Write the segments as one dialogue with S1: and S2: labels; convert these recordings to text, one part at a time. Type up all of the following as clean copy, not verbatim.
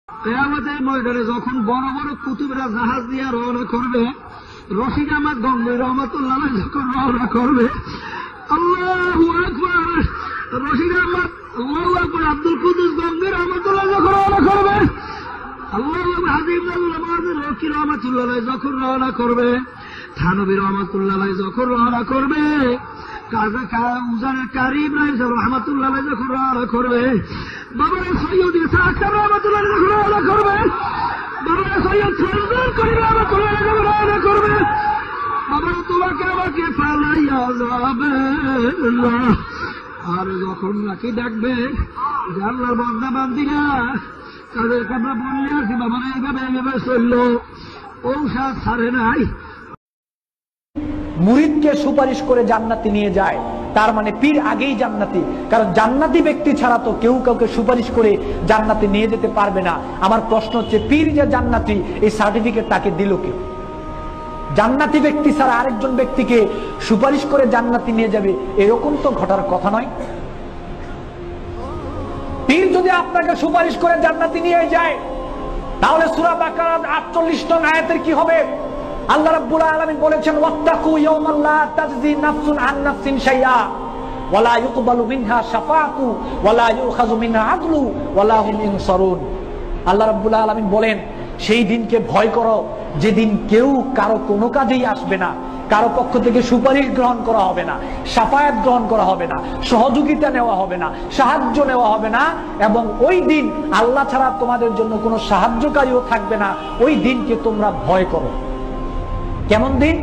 S1: কিয়ামতের ময়দানে যখন বড় বড় কুতুবেরা জাহাজ দিয়ে রওনা করবে, রশিদ আহমদ গঙ্গোই রহমাতুল্লাহ যখন রওনা করবে, আল্লাহু আকবার, রশিদ আহমদ আল্লাহু আকবার, আব্দুল কুদ্দুস গঙ্গোই রহমাতুল্লাহ যখন রওনা করবে, আল্লাহু আকবার, হাবিবুল্লাহ রকি রহমাতুল্লাহ যখন রওনা করবে, থানবী রহমাতুল্লাহ যখন রওনা করবে, কারি ইব্রাহিম রহমাতুল্লাহ যখন রওনা করবে, বাবার সৈয়দ ইসা আকতার রহমাতুল্লাহ যখন রওনা করবে, বাবার সৈয়দ ফজলুল করিম রহমাতুল্লাহ যখন রওনা করবে, বাবার তোমাকে আমাকে ফালাইয়া যাবে না। আর যখন নাকি ডাকবে যে আল্লাহর বান্দা বান্দিরা, তাদেরকে আমরা বললে আছি বাবা এইভাবে এইভাবে চললো, ঔষধ ছাড়ে নাই।
S2: মুরিদকে সুপারিশ করে জান্নাতে নিয়ে যায়, তার মানে পীর আগেই জান্নাতি। কারণ জান্নাতি ব্যক্তি ছাড়া তো কেউ কাউকে সুপারিশ করে জান্নাতে নিয়ে যেতে পারবে না। আমার প্রশ্ন হচ্ছে, পীর যে জান্নাতি এই সার্টিফিকেট তাকে দিল কে? জান্নাতি ব্যক্তি ছাড়া আরেকজন ব্যক্তিকে সুপারিশ করে জান্নাতে নিয়ে যাবে, এরকম তো ঘটার কথা নয়। পীর যদি আপনাকে সুপারিশ করে জান্নাতে নিয়ে যায়, তাহলে সূরা বাকারার 48 নং আয়াতের কি হবে? আল্লাহ রাব্বুল আলামিন বলেছেন, ওয়াত্তাকু ইয়াওমান লা তাজজি নাফসুন আন নাফসিন শাইআ ওয়া লা ইউকবালু মিনহা শাফাআতু ওয়া লা ইউখাযু মিনহা আদলু ওয়া লা হুম ইনসারুন। আল্লাহ রাব্বুল আলামিন বলেন, সেই দিনকে ভয় করো যেদিন কেউ কারো কোনো কাজেই আসবে না, কারো পক্ষ থেকে সুপারিশ গ্রহণ করা হবে না, শাফায়াত গ্রহণ করা হবে না, সহযোগিতা নেওয়া হবে না, সাহায্য নেওয়া হবে না, এবং ওই দিন আল্লাহ ছাড়া তোমাদের জন্য কোনো সাহায্যকারীও থাকবে না। ওই দিনকে তোমরা ভয় করো। কেমন দিন?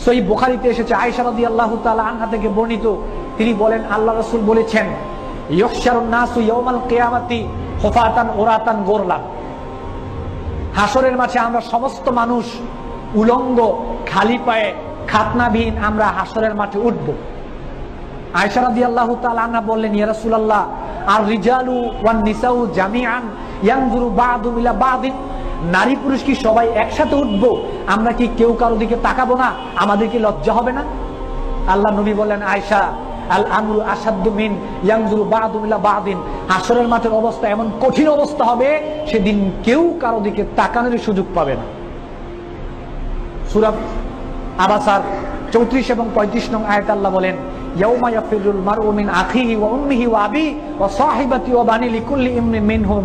S2: সহিহ বুখারীতে এসেছে, আয়েশা রাদিয়াল্লাহু তাআলা আনহা থেকে বর্ণিত, তিনি বলেন, আল্লাহ রাসূল বলেছেন, ইউহশারুন নাসু ইয়াওমাল কিয়ামাতি হুফাতান উরাতান গোরলান। হাসরের মাঠে আমরা সমস্ত মানুষ উলঙ্গ, খালি পায়ে, খাতনাবিহীন আমরা হাসরের মাঠে উঠব। আয়েশা রাদিয়াল্লাহু তাআলা আনহা বললেন, ইয়া রাসূলুল্লাহ, আর রিজালু ওয়ান নিসাউ জামিআন ইয়ানজুরু বা'দুম ইলা বা'দিন। নারী পুরুষ কি সবাই একসাথে উঠবো? আমরা কি কেউ কারো দিকে তাকাবো না? আমাদের কি লজ্জা হবে না? আল্লাহ নবী বললেন, আয়েশা, আল আমরু আসাদ্দু মিন ইয়ানজুরু বা'দুম ইলা বা'দিন। হাসরের মাঠের অবস্থা এমন কঠিন অবস্থা হবে, সেদিন কেউ কারো দিকে তাকানোর সুযোগ পাবে না। সূরা আবাসার 34 এবং 35 নং আয়াত আল্লাহ বলেন, ইয়াউমা ইয়াফিরুল মারউ মিন আখিহি ওয়া উম্মিহি ওয়া আবি ওয়া সাহিবাতি ওয়া বানি লিকুল্লি ইমরিন মিনহুম।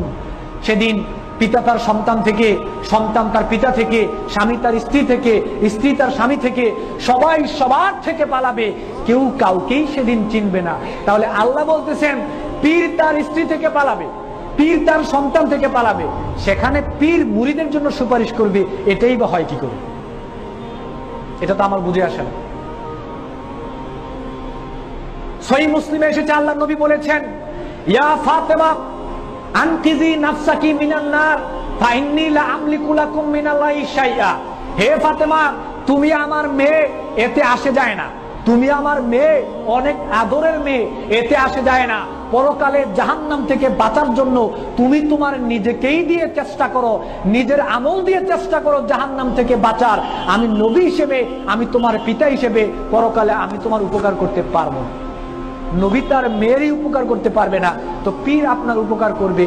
S2: সেদিন পিতা তার সন্তান থেকে, সন্তান তার পিতা থেকে, স্বামী তার স্ত্রী থেকে, স্ত্রী তার স্বামী থেকে, সবাই সবার থেকে পালাবে, কেউ কাউকেই সেদিন চিনবে না। তাহলে আল্লাহ বলতেছেন, পীর তার স্ত্রী থেকে পালাবে, পীর তার সন্তান থেকে পালাবে, সেখানে পীর মুরিদের জন্য সুপারিশ করবে, এটাই বা হয় কি করে? এটা তো আমার বুঝে আসে না। সহিহ মুসলিমে এসেছে, আল্লাহ নবী বলেছেন, ইয়া ফাতেমা আনকিজি নাফসাকি মিনান নার ফাইন্নী লা আমলিকু লাকুম মিনাল্লাহি শাইআ। হে ফাতেমা, তুমি আমার মেয়ে, এতে আসে যায় না, তুমি আমার মেয়ে, অনেক আদরের মেয়ে, এতে আসে যায় না। পরকালে জাহান্নাম থেকে বাঁচার জন্য তুমি তোমার নিজেকেই দিয়ে চেষ্টা করো, নিজের আমল দিয়ে চেষ্টা করো জাহান্নাম থেকে বাঁচার। আমি নবী হিসেবে, আমি তোমার পিতা হিসেবে পরকালে আমি তোমার উপকার করতে পারবো না। নবী তার মেয়েরই উপকার করতে পারবে না, তো পীর আপনার উপকার করবে।